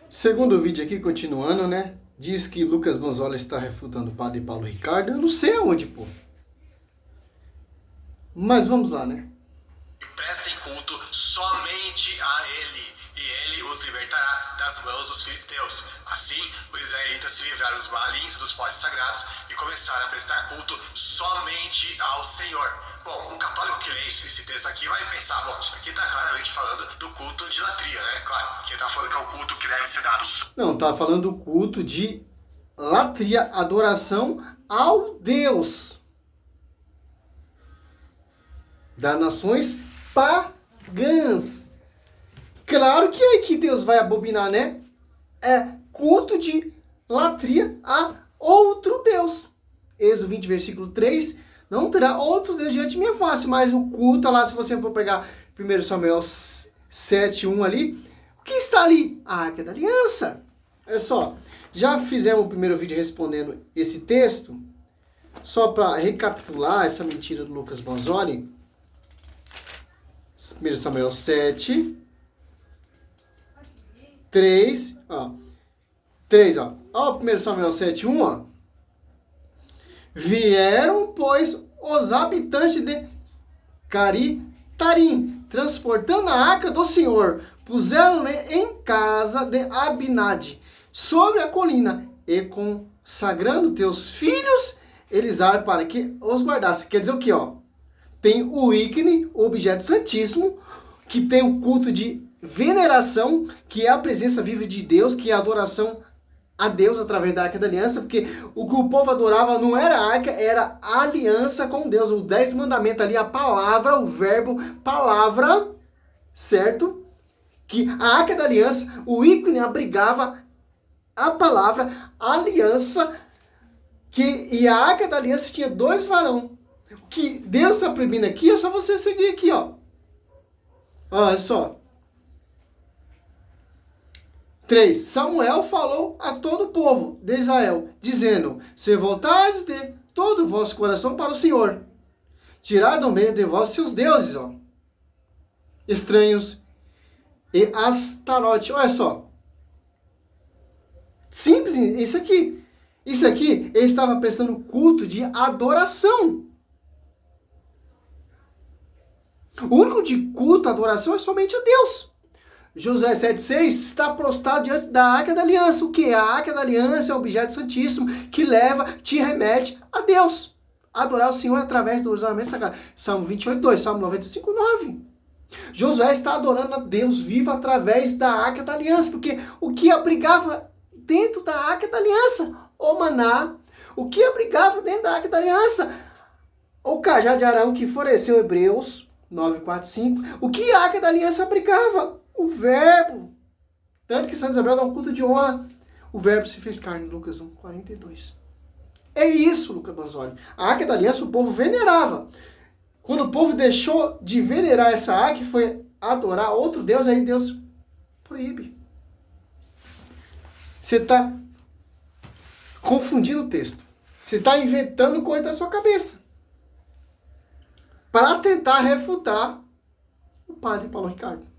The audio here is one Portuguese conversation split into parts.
Segundo vídeo aqui, continuando, né? Diz que Lucas Bonzoli está refutando o padre Paulo Ricardo. Eu não sei aonde, pô. Mas vamos lá, né? Prestem culto somente a ele, e ele os libertará das mãos dos filisteus. Assim, os israelitas se livraram dos balins e dos postes sagrados e começaram a prestar culto somente ao Senhor. Bom, um católico que lê esse texto aqui vai pensar, bom, isso aqui está claramente falando do culto de latria, né? Claro, porque está falando que é um culto que deve ser dado. Não, tá falando do culto de latria, adoração ao Deus das nações pagãs. Claro que é aí que Deus vai abominar, né? É culto de latria a outro Deus. Êxodo 20, versículo 3. Não terá outro Deus diante de minha face, mas o culto lá, se você for pegar 1 Samuel 7, 1 ali, o que está ali? A Arca da Aliança. Olha só, já fizemos o primeiro vídeo respondendo esse texto, só para recapitular essa mentira do Lucas Bonzoli. 1 Samuel 7, 3, ó. 3, ó. Ó, 1 Samuel 7, 1, ó. Vieram, pois, os habitantes de Caritarim, transportando a arca do Senhor, puseram-ne em casa de Abinadi, sobre a colina, e consagrando teus filhos, Elisar, para que os guardasse. Quer dizer o que, ó? Tem o ícone, o objeto santíssimo, que tem o culto de veneração, que é a presença viva de Deus, que é a adoração a Deus através da Arca da Aliança, porque o que o povo adorava não era a arca, era a aliança com Deus, os 10 mandamentos ali, a palavra, o verbo, palavra, certo? Que a Arca da Aliança, o ícone abrigava a palavra, a aliança, e a Arca da Aliança tinha 2 varão. O que Deus está proibindo aqui é só você seguir aqui, ó. Olha só. 3. Samuel falou a todo o povo de Israel, dizendo: se voltares de todo o vosso coração para o Senhor, tirar do meio de vós seus deuses, ó, estranhos e Astarote. Olha só. Simples isso aqui. Isso aqui, ele estava prestando culto de adoração. O único de culto, adoração, é somente a Deus. Josué 7,6 está prostrado diante da Arca da Aliança. O que? A Arca da Aliança é o objeto santíssimo que leva, te remete a Deus. Adorar o Senhor através do ornamento sagrado. Salmo 28,2, Salmo 95,9. Josué está adorando a Deus vivo através da Arca da Aliança, porque o que abrigava dentro da Arca da Aliança? O maná. O que abrigava dentro da Arca da Aliança? O cajado de Arão que floresceu, Hebreus 9,4,5. O que a Arca da Aliança abrigava? O verbo. Tanto que Santa Isabel dá um culto de honra. O verbo se fez carne, Lucas 1,42. É isso, Lucas Bonzoli. A Arca da Aliança o povo venerava. Quando o povo deixou de venerar essa arca e foi adorar outro Deus, aí Deus proíbe. Você está confundindo o texto. Você está inventando coisa da sua cabeça. Para tentar refutar o padre Paulo Ricardo.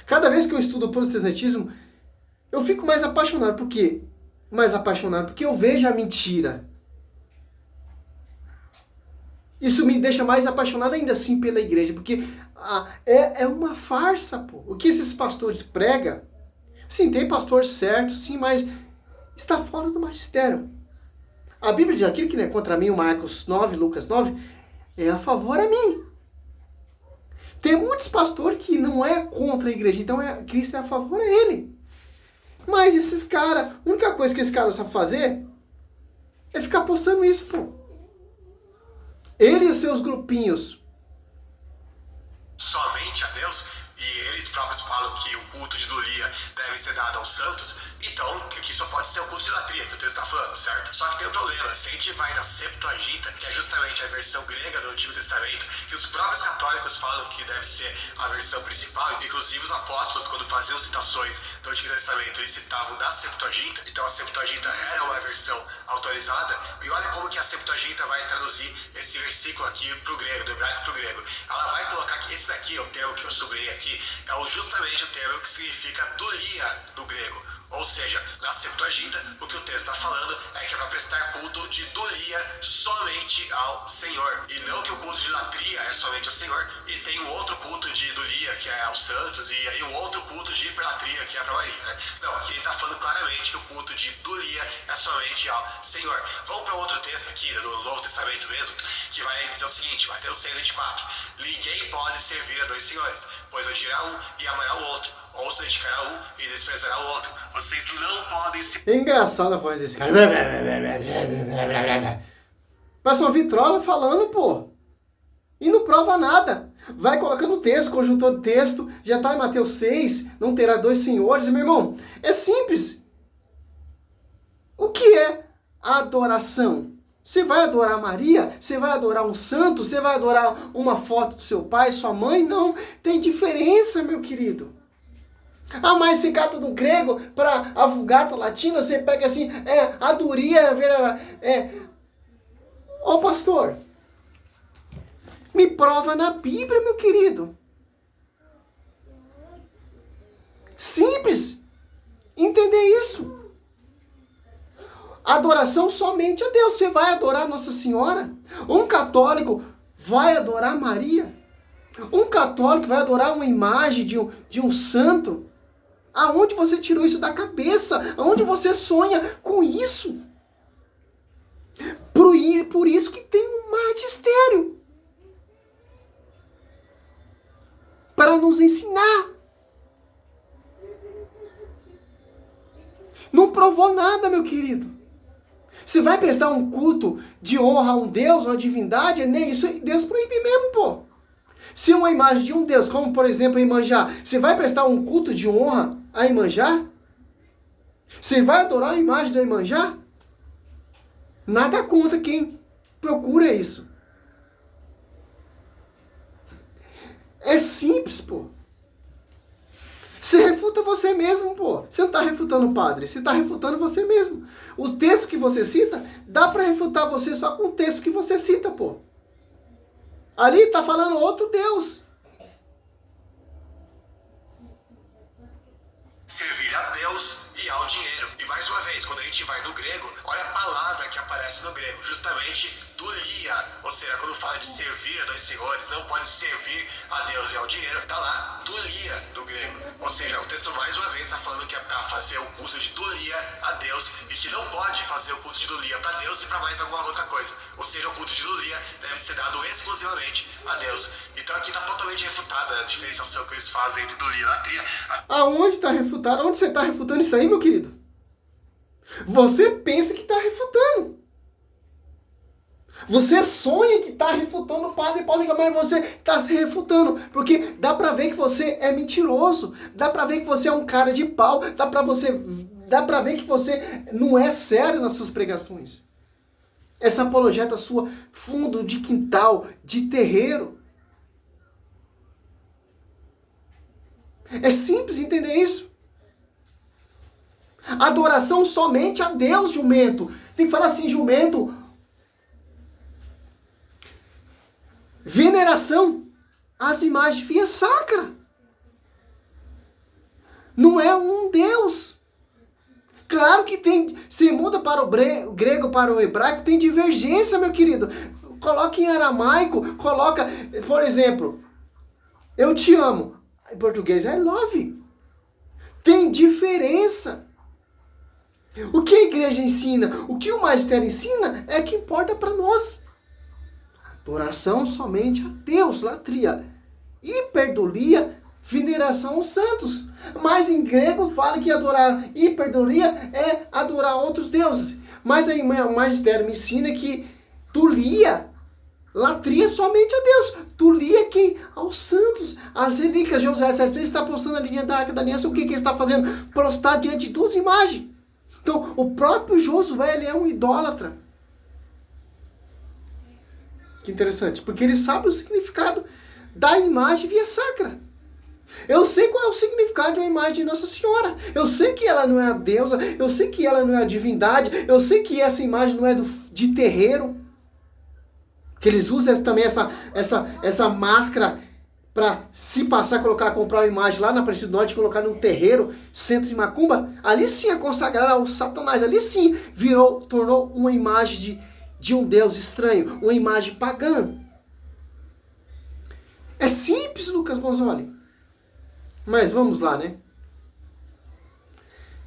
Cada vez que eu estudo o protestantismo, eu fico mais apaixonado. Por quê? Mais apaixonado porque eu vejo a mentira. Isso me deixa mais apaixonado ainda assim pela igreja, porque é uma farsa, pô. O que esses pastores pregam, sim, tem pastor certo, sim, mas está fora do magistério. A Bíblia diz: aquilo que não é contra mim, o Marcos 9, Lucas 9, é a favor a mim. Tem muitos pastores que não é contra a igreja, então Cristo é a favor a ele. Mas esses caras, a única coisa que esse cara sabe fazer é ficar postando isso, pô. Ele e os seus grupinhos. Somente a Deus, e eles próprios falam que o culto de idolia deve ser dado aos santos. Então, aqui só pode ser o culto de idolatria que o texto está falando, certo? Só que tem um problema, se a gente vai na Septuaginta, que é justamente a versão grega do Antigo Testamento, que os próprios católicos falam que deve ser a versão principal, inclusive os apóstolos, quando faziam citações do Antigo Testamento, eles citavam da Septuaginta, então a Septuaginta era uma versão autorizada, e olha como que a Septuaginta vai traduzir esse versículo aqui pro grego, do hebraico pro grego. Ela vai colocar que esse daqui é o termo que eu sublinhei aqui, é justamente o termo que significa dulia do grego. Ou seja, na Septuaginta, o que o texto está falando é que é para prestar culto de dulia somente ao Senhor. E não que o culto de latria é somente ao Senhor, e tem um outro culto de dulia, que é aos santos, e aí um outro culto de hiperlatria, que é para Maria, né? Não, aqui ele está falando claramente que o culto de dulia é somente ao Senhor. Vamos para outro texto aqui, do Novo Testamento mesmo, que vai dizer o seguinte, Mateus 6,24. Ninguém pode servir a dois senhores, pois odiará um e amará o outro, ou se dedicará a um e desprezará o outro. Vocês não podem se... É engraçada a voz desse cara. Parece uma vitrola falando, pô. E não prova nada. Vai colocando texto, conjuntor de texto. Já tá em Mateus 6. Não terá dois senhores. Meu irmão, é simples. O que é adoração? Você vai adorar Maria? Você vai adorar um santo? Você vai adorar uma foto do seu pai, sua mãe? Não. Tem diferença, meu querido. Ah, mas você cata do grego para a Vulgata Latina, você pega assim, adoria, Ô pastor, me prova na Bíblia, meu querido. Simples. Entender isso. Adoração somente a Deus. Você vai adorar Nossa Senhora? Um católico vai adorar Maria? Um católico vai adorar uma imagem de um santo? Aonde você tirou isso da cabeça? Aonde você sonha com isso? Por isso que tem um magistério. Para nos ensinar. Não provou nada, meu querido. Você vai prestar um culto de honra a um Deus, uma divindade, nem isso Deus proíbe mesmo, pô. Se uma imagem de um Deus, como por exemplo Iemanjá, você vai prestar um culto de honra a Iemanjá? Você vai adorar a imagem da Iemanjá? Nada contra quem procura isso. É simples, pô. Você refuta você mesmo, pô. Você não está refutando o padre, você está refutando você mesmo. O texto que você cita, dá para refutar você só com o texto que você cita, pô. Ali está falando outro Deus. Servir a Deus e ao dinheiro. E mais uma vez, quando a gente vai no grego, olha a palavra que aparece no grego, justamente dulia. Ou seja, quando fala de servir a dois senhores, não pode servir a Deus e ao dinheiro, tá lá, dulia do grego. Ou seja, o texto mais uma vez está falando que é para fazer o culto de dulia a Deus e que não pode fazer o culto de dulia para Deus e para mais alguma outra coisa. Ou seja, o culto de dulia deve ser dado exclusivamente a Deus. Então aqui está totalmente refutada a diferenciação que eles fazem entre dulia e latria. Aonde está refutado? Onde você está refutando isso aí, meu querido? Você pensa que está refutando. Você sonha que está refutando o padre Paulo, mas você está se refutando. Porque dá para ver que você é mentiroso. Dá para ver que você é um cara de pau. Dá para ver que você não é sério nas suas pregações. Essa apologeta sua, fundo de quintal, de terreiro. É simples entender isso. Adoração somente a Deus, jumento. Tem que falar assim, jumento. Veneração às imagens via sacra. Não é um Deus. Claro que tem. Se muda para o grego, para o hebraico, tem divergência, meu querido. Coloca em aramaico, coloca, por exemplo, eu te amo. Em português é love. Tem diferença. O que a igreja ensina, o que o magistério ensina é que importa para nós. Adoração somente a Deus, latria. Hiperdulia, veneração aos santos. Mas em grego fala que adorar hiperdulia é adorar outros deuses. Mas aí o magistério me ensina que dulia latria somente a Deus. Tu lia quem? Aos santos, as relíquias. Josué 7,6 está postando a linha da Arca da Aliança. O que ele está fazendo? Prostrar diante de duas imagens. Então, o próprio Josué, ele é um idólatra. Que interessante, porque ele sabe o significado da imagem via sacra. Eu sei qual é o significado de uma imagem de Nossa Senhora. Eu sei que ela não é a deusa, eu sei que ela não é a divindade, eu sei que essa imagem não é de terreiro. Que eles usam também essa máscara para se passar, comprar uma imagem lá na Aparecida do Norte e colocar num terreiro, centro de macumba. Ali sim é consagrada ao Satanás. Ali sim tornou uma imagem de um Deus estranho, uma imagem pagã. É simples, Lucas Gonzoli. Mas vamos lá, né?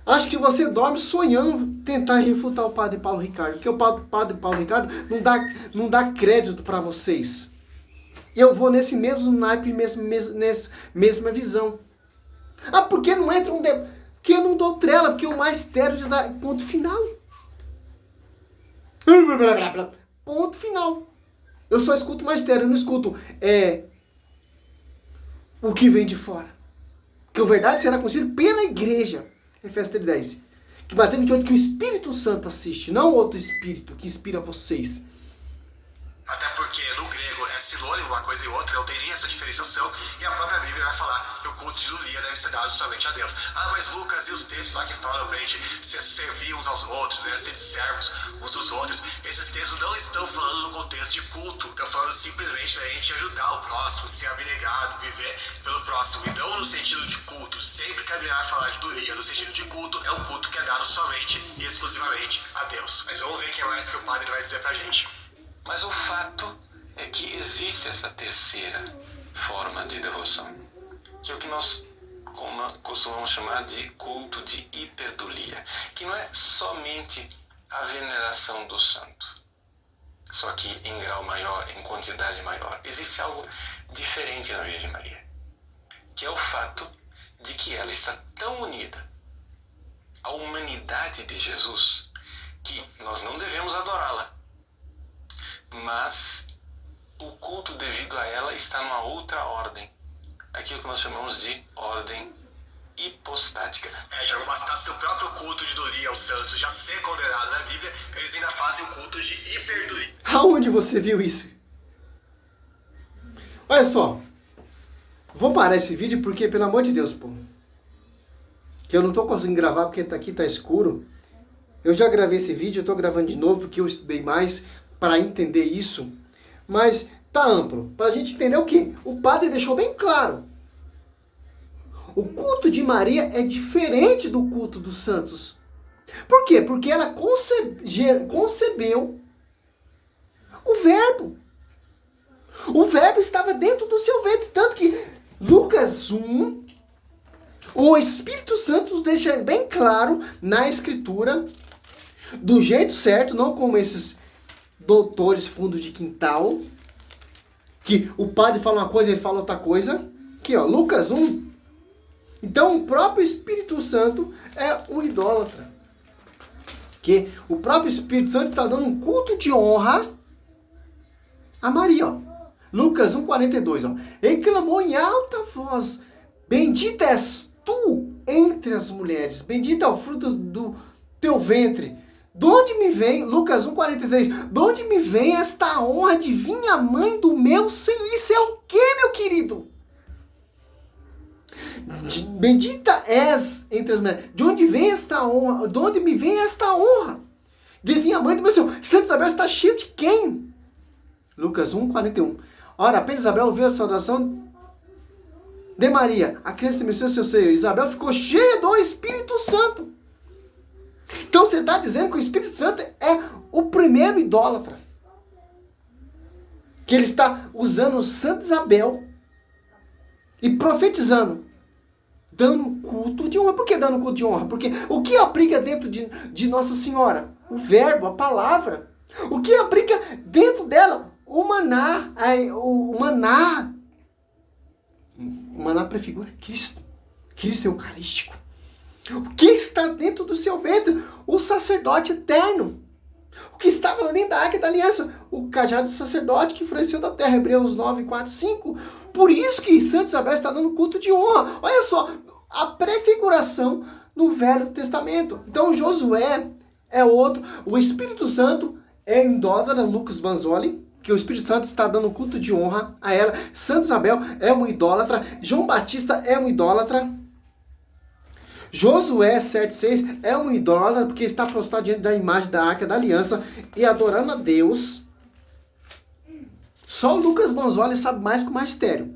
Acho que você dorme sonhando tentar refutar o padre Paulo Ricardo, porque o padre Paulo Ricardo não dá crédito para vocês. Eu vou nesse mesmo naipe, mesma visão. Ah, por que não entra porque eu não dou trela, porque o magistério já dá ponto final. Ponto final. Eu só escuto o magistério, eu não escuto o que vem de fora. Que a verdade será conhecida pela igreja. Efésios 3:10. Que batemos de olho que o Espírito Santo assiste, não outro espírito que inspira vocês. Até porque no grego é sinônimo uma coisa e outra, não tem nem essa diferenciação. E a própria Bíblia vai falar que o culto de Lulia deve ser dado somente a Deus. Ah, mas Lucas e os textos lá que falam pra gente servir uns aos outros, né, ser servos uns dos outros, esses textos não estão falando no contexto de culto. Estão falando simplesmente da gente ajudar o próximo, ser abnegado, viver pelo próximo. E não no sentido de culto. Sempre que a Bíblia vai falar de Lulia no sentido de culto, é um culto que é dado somente e exclusivamente a Deus. Mas vamos ver o que mais que o padre vai dizer pra gente. Mas o fato é que existe essa terceira forma de devoção, que é o que nós costumamos chamar de culto de hiperdulia, que não é somente a veneração do santo, só que em grau maior, em quantidade maior. Existe algo diferente na Virgem Maria, que é o fato de que ela está tão unida à humanidade de Jesus que nós não devemos adorá-la, mas o culto devido a ela está numa outra ordem, aquilo que nós chamamos de ordem hipostática. Já não bastasse o próprio culto de Dulia aos santos já ser condenado na Bíblia, eles ainda fazem o culto de hiperdulia. Aonde você viu isso? Olha só, vou parar esse vídeo porque, pelo amor de Deus, pô, que eu não tô conseguindo gravar porque aqui tá escuro. Eu já gravei esse vídeo, eu tô gravando de novo porque eu estudei mais para entender isso, mas tá amplo. Para a gente entender o quê? O padre deixou bem claro. O culto de Maria é diferente do culto dos santos. Por quê? Porque ela concebeu o Verbo. O Verbo estava dentro do seu ventre, tanto que Lucas 1, o Espírito Santo nos deixa bem claro na Escritura, do jeito certo, não como esses doutores fundo de quintal, que o padre fala uma coisa, ele fala outra coisa. Aqui, ó, Lucas 1. Então, o próprio Espírito Santo é um idólatra. Que o próprio Espírito Santo está dando um culto de honra a Maria, ó. Lucas 1:42, ó. Ele clamou em alta voz: bendita és tu entre as mulheres, bendito é o fruto do teu ventre. De onde me vem, Lucas 1:43, de onde me vem esta honra de vir a mãe do meu Senhor? Isso é o que, meu querido? Bendita és entre as mulheres. De onde vem esta honra? De onde me vem esta honra? De vir a mãe do meu Senhor. Santa Isabel está cheio de quem? Lucas 1:41. Ora, apenas Isabel ouviu a saudação de Maria. A criança estremeceu seu seio. Isabel ficou cheia do Espírito Santo. Então você está dizendo que o Espírito Santo é o primeiro idólatra. Que ele está usando Santa Isabel e profetizando, dando culto de honra. Por que dando culto de honra? Porque o que abriga dentro de Nossa Senhora? O Verbo, a palavra. O que abriga dentro dela? O maná. O maná. O maná prefigura Cristo. Cristo eucarístico. O que está dentro do seu ventre? O sacerdote eterno. O que estava dentro da Arca da Aliança? O cajado do sacerdote que floresceu da terra, Hebreus 9, 4, 5. Por isso que Santa Isabel está dando culto de honra. Olha só, a prefiguração no Velho Testamento. Então Josué é outro. O Espírito Santo é idólatra, Lucas Banzoli, que o Espírito Santo está dando culto de honra a ela. Santa Isabel é um idólatra. João Batista é um idólatra. Josué 7,6 é um idólatra porque está prostrado diante da imagem da Arca da Aliança e adorando a Deus. Só o Lucas Banzoli sabe mais que o magistério.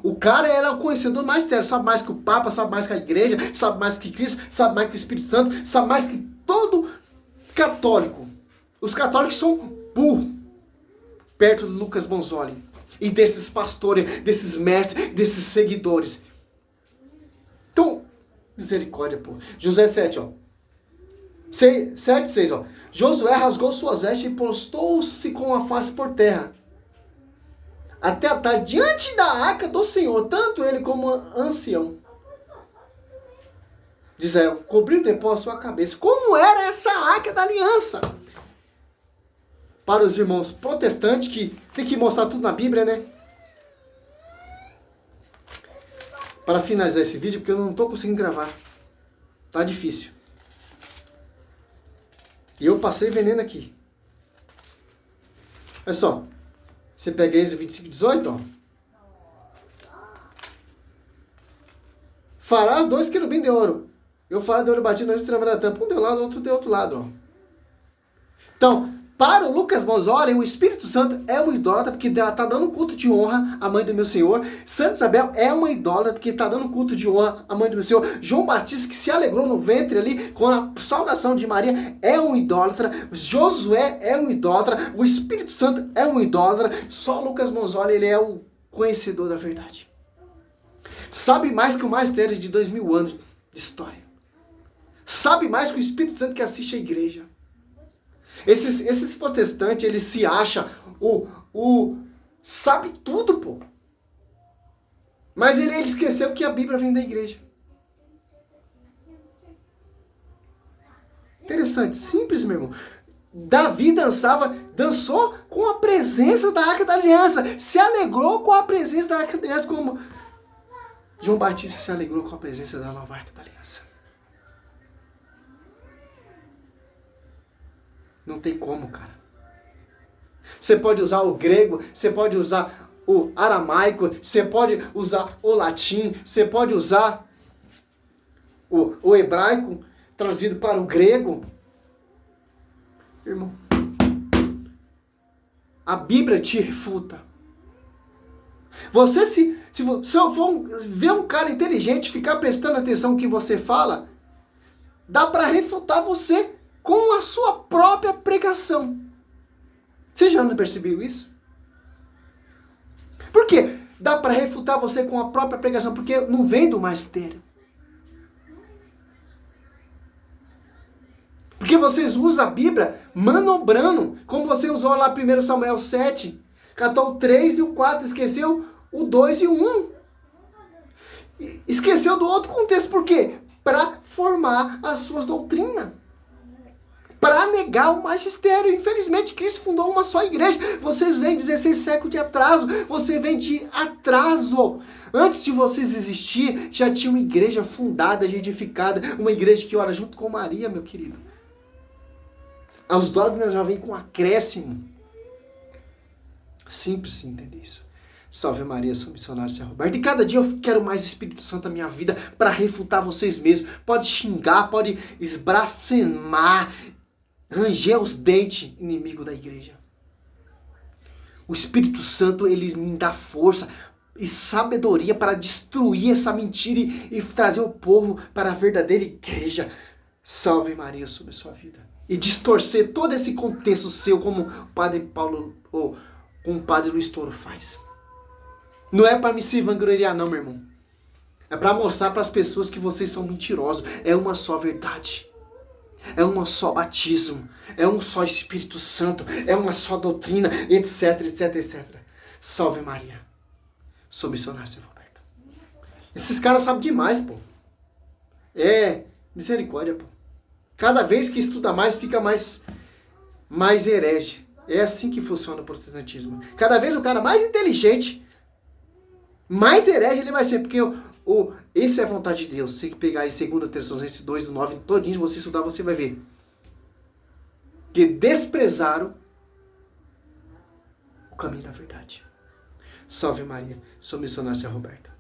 O cara é o conhecedor do magistério, sabe mais que o Papa, sabe mais que a igreja, sabe mais que Cristo, sabe mais que o Espírito Santo, sabe mais que todo católico. Os católicos são burros perto do Lucas Banzoli e desses pastores, desses mestres, desses seguidores. Então, misericórdia, pô. José 7, ó. 7, 6, ó. Josué rasgou suas vestes e postou-se com a face por terra, até a tarde, diante da arca do Senhor, tanto ele como o ancião de Israel, cobriu depois a sua cabeça. Como era essa arca da aliança? Para os irmãos protestantes, que tem que mostrar tudo na Bíblia, né? Para finalizar esse vídeo, porque eu não estou conseguindo gravar. Tá difícil. E eu passei veneno aqui. Olha só. Você pega Êxodo 25, 18, ó. Fará 2 querubins de ouro. Eu falo de ouro batido na trama da tampa. Um de um lado, outro de outro lado, ó. Então, para o Lucas Banzoli, o Espírito Santo é um idólatra porque está dando culto de honra à mãe do meu Senhor. Santa Isabel é uma idólatra porque está dando culto de honra à mãe do meu Senhor. João Batista, que se alegrou no ventre ali com a saudação de Maria, é um idólatra. Josué é um idólatra. O Espírito Santo é um idólatra. Só Lucas Banzoli, ele é o conhecedor da verdade. Sabe mais que o magistério de 2000 anos de história. Sabe mais que o Espírito Santo que assiste a igreja. Esses protestantes, eles se acham sabe tudo, pô. Mas ele esqueceu que a Bíblia vem da igreja. Interessante, simples, meu irmão. Davi dançou com a presença da Arca da Aliança. Se alegrou com a presença da Arca da Aliança, como João Batista se alegrou com a presença da nova Arca da Aliança. Não tem como, cara. Você pode usar o grego, você pode usar o aramaico, você pode usar o latim, você pode usar o hebraico traduzido para o grego. Irmão, a Bíblia te refuta. Você, se eu for ver um cara inteligente, ficar prestando atenção no que você fala, dá para refutar você com a sua própria pregação. Você já não percebeu isso? Por quê? Dá para refutar você com a própria pregação, porque não vem do magistério. Porque vocês usam a Bíblia manobrando, como você usou lá 1 Samuel 7, catou o 3 e o 4, esqueceu o 2 e o 1. Esqueceu do outro contexto, por quê? Para formar as suas doutrinas. Para negar o magistério. Infelizmente, Cristo fundou uma só igreja. Vocês vêm 16 séculos de atraso. Você vem de atraso. Antes de vocês existir, já tinha uma igreja fundada, edificada. Uma igreja que ora junto com Maria, meu querido. Os dogmas já vêm com acréscimo. Simples entender isso. Salve Maria, sou missionário Zé Roberto. E cada dia eu quero mais Espírito Santo na minha vida para refutar vocês mesmos. Pode xingar, pode esbafemar, ranger os dentes, inimigo da igreja. O Espírito Santo, ele me dá força e sabedoria para destruir essa mentira e trazer o povo para a verdadeira igreja. Salve Maria sobre a sua vida. E distorcer todo esse contexto seu, como o Padre Paulo ou como o Padre Luiz Toro faz. Não é para me se vangloriar não, meu irmão. É para mostrar para as pessoas que vocês são mentirosos. É uma só verdade. É um só batismo, é um só Espírito Santo, é uma só doutrina, etc, etc, etc. Salve Maria. Sou missionário Zé Roberto. Esses caras sabem demais, pô. É misericórdia, pô. Cada vez que estuda mais, fica mais mais herege. É assim que funciona o protestantismo. Cada vez o cara mais inteligente, mais herege ele vai ser, porque esse é a vontade de Deus. Se você pegar em 2 Tessalonicenses 2, do 9, todinho, você estudar, você vai ver. Que desprezaram o caminho da verdade. Salve Maria, sou missionário Roberta.